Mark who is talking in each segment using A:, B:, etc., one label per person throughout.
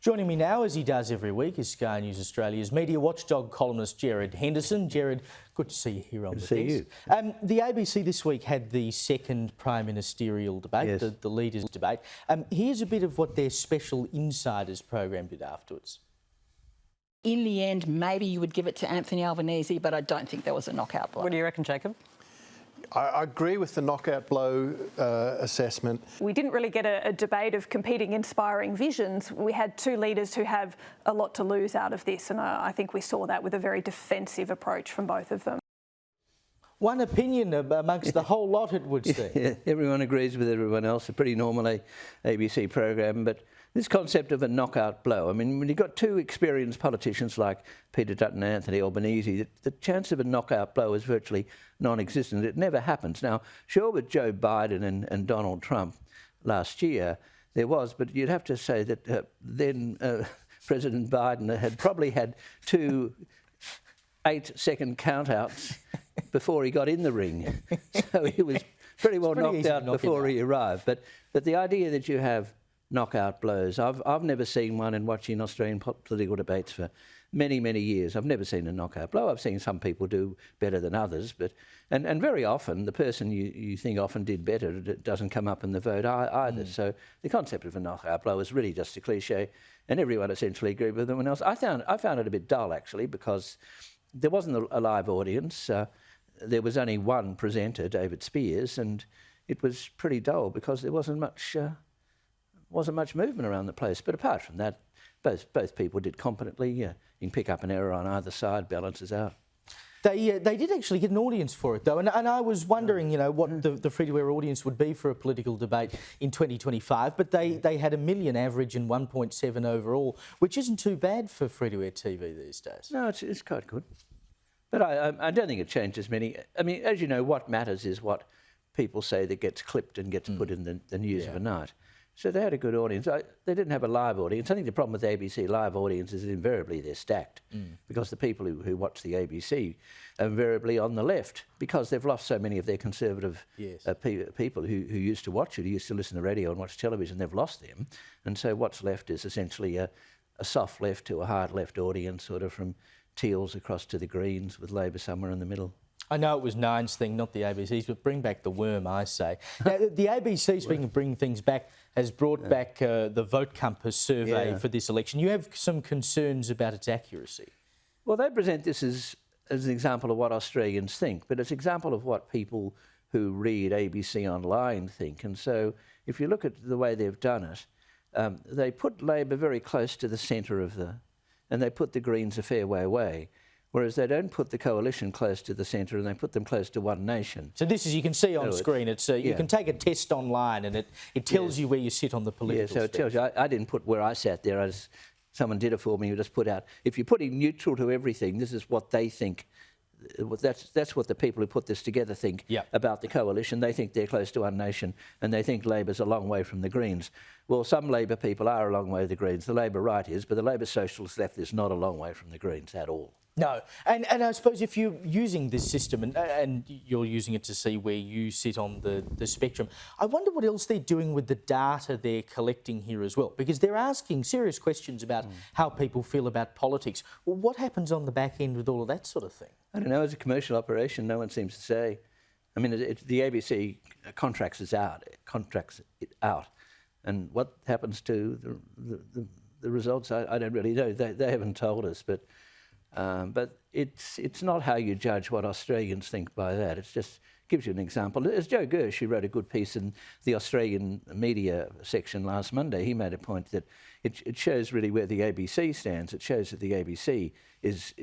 A: Joining me now, as he does every week, is Sky News Australia's media watchdog columnist Gerard Henderson. Gerard, good to see you here on the desk.
B: Good to see you.
A: The ABC this week had the second prime ministerial debate,
B: Yes.
A: the leaders' debate. Here's a bit of what their special insiders program did afterwards.
C: In the end, maybe you would give it to Anthony Albanese, but I don't think there was a knockout blow.
D: What do you reckon, Jacob?
E: I agree with the knockout blow assessment.
F: We didn't really get a debate of competing inspiring visions. We had two leaders who have a lot to lose out of this, and I think we saw that with a very defensive approach from both of them.
A: One opinion amongst the whole lot, it would seem.
B: Yeah, everyone agrees with everyone else, a pretty normal ABC program, but this concept of a knockout blow, I mean, when you've got two experienced politicians like Peter Dutton and Anthony Albanese, the chance of a knockout blow is virtually non-existent. It never happens. Now, sure, with Joe Biden and Donald Trump last year, there was, but you'd have to say that then President Biden had probably had two 8-second countouts before he got in the ring. So he was pretty well knocked out before he arrived. But the idea that you have knockout blows, I've never seen one in watching Australian political debates for many, many years. I've never seen a knockout blow. I've seen some people do better than others, but and very often the person you think often did better doesn't come up in the vote either. So the concept of a knockout blow is really just a cliche, and everyone essentially agreed with everyone else. I found it a bit dull actually, because there wasn't a live audience. There was only one presenter, David Spears, and it was pretty dull because there wasn't much movement around the place. But apart from that, both people did competently. You can pick up an error on either side, balances out.
A: They did actually get an audience for it, though, and I was wondering, you know, what the free-to-air audience would be for a political debate in 2025, but they had 1 million average and 1.7 overall, which isn't too bad for free-to-air TV these days.
B: No, it's quite good. But I don't think it changes many. I mean, as you know, what matters is what people say that gets clipped and gets put in the news of a night. So they had a good audience. They didn't have a live audience. I think the problem with the ABC live audience is invariably they're stacked because the people who watch the ABC are invariably on the left because they've lost so many of their conservative people who used to watch it, who used to listen to radio and watch television. They've lost them. And so what's left is essentially a soft left to a hard left audience, sort of from Teals across to the Greens with Labor somewhere in the middle.
A: I know it was Nine's thing, not the ABC's, but bring back the worm, I say. Now, the ABC, speaking of bringing things back, has brought back the Vote Compass survey for this election. You have some concerns about its accuracy.
B: Well, they present this as an example of what Australians think, but it's an example of what people who read ABC online think. And so if you look at the way they've done it, they put Labor very close to the centre of and they put the Greens a fair way away. Whereas they don't put the coalition close to the centre and they put them close to One Nation.
A: So this is, you can see on screen, it's you can take a test online and it tells you where you sit on the political spectrum.
B: It tells you. I didn't put where I sat there. Someone did it for me. You just put out, if you're putting neutral to everything, this is what they think. That's what the people who put this together think about the coalition. They think they're close to One Nation and they think Labor's a long way from the Greens. Well, some Labor people are a long way to the Greens. The Labor right is, but the Labor socialist left is not a long way from the Greens at all.
A: No, and I suppose if you're using this system and you're using it to see where you sit on the spectrum, I wonder what else they're doing with the data they're collecting here as well, because they're asking serious questions about how people feel about politics. Well, what happens on the back end with all of that sort of thing?
B: I don't know. As a commercial operation, no one seems to say. I mean, the ABC contracts it out, and what happens to the results, I don't really know. They haven't told us, but it's not how you judge what Australians think by that. It just gives you an example. As Joe Gersh, who wrote a good piece in the Australian media section last Monday, he made a point that it shows really where the ABC stands. It shows that the ABC is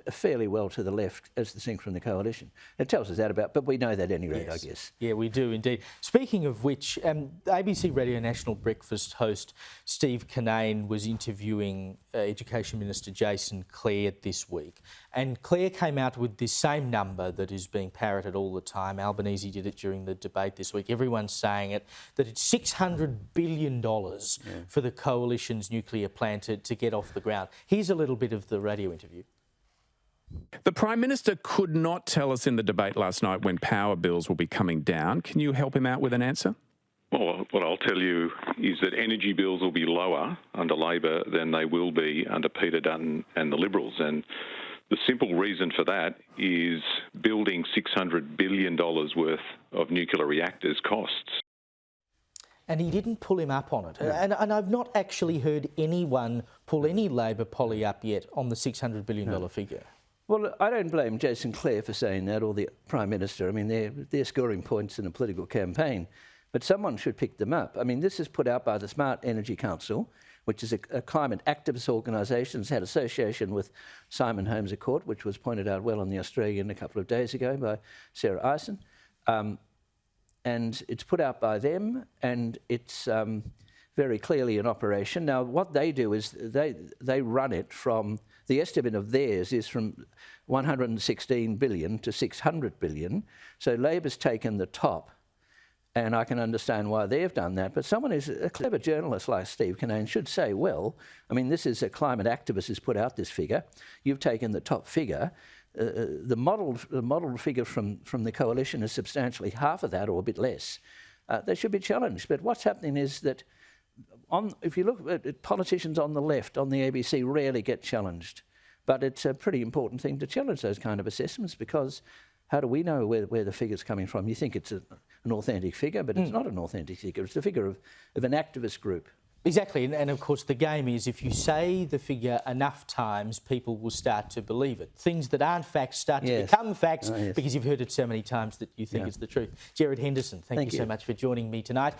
B: fairly well to the left as distinct from the coalition. It tells us that but we know that at any rate, I guess.
A: Yeah, we do indeed. Speaking of which, ABC Radio National Breakfast host Steve Kinane was interviewing Education Minister Jason Clare this week, and Clare came out with this same number that is being parroted all the time. Albanese did it during the debate this week. Everyone's saying it, that it's $600 billion for the coalition's nuclear plan to get off the ground. Here's a little bit of the radio interview.
G: The Prime Minister could not tell us in the debate last night when power bills will be coming down. Can you help him out with an answer?
H: Well,
D: What I'll tell you is that energy bills will be lower under Labor than they will be under Peter Dutton and the Liberals. And the simple reason for that is building $600 billion worth of nuclear reactors costs.
A: And he didn't pull him up on it. And I've not actually heard anyone pull any Labor poly up yet on the $600 billion figure.
B: Well, I don't blame Jason Clare for saying that, or the Prime Minister. I mean, they're scoring points in a political campaign, but someone should pick them up. I mean, this is put out by the Smart Energy Council, which is a climate activist organisation. It's had association with Simon Holmes Court, which was pointed out well on The Australian a couple of days ago by Sarah Eisen. And it's put out by them, and it's very clearly in operation. Now, what they do is they run it from, the estimate of theirs is from 116 billion to 600 billion. So Labor's taken the top, and I can understand why they've done that. But someone who's a clever journalist like Steve Kinane should say, well, I mean, this is a climate activist who's put out this figure. You've taken the top figure. The modelled figure from the coalition is substantially half of that, or a bit less. They should be challenged. But what's happening is that, if you look at politicians on the left, on the ABC, rarely get challenged. But it's a pretty important thing to challenge those kind of assessments, because how do we know where the figure's coming from? You think it's an authentic figure, but it's not an authentic figure. It's the figure of an activist group.
A: Exactly, and of course the game is, if you say the figure enough times, people will start to believe it. Things that aren't facts start to become facts because you've heard it so many times that you think it's the truth. Gerard Henderson, thank you so much for joining me tonight.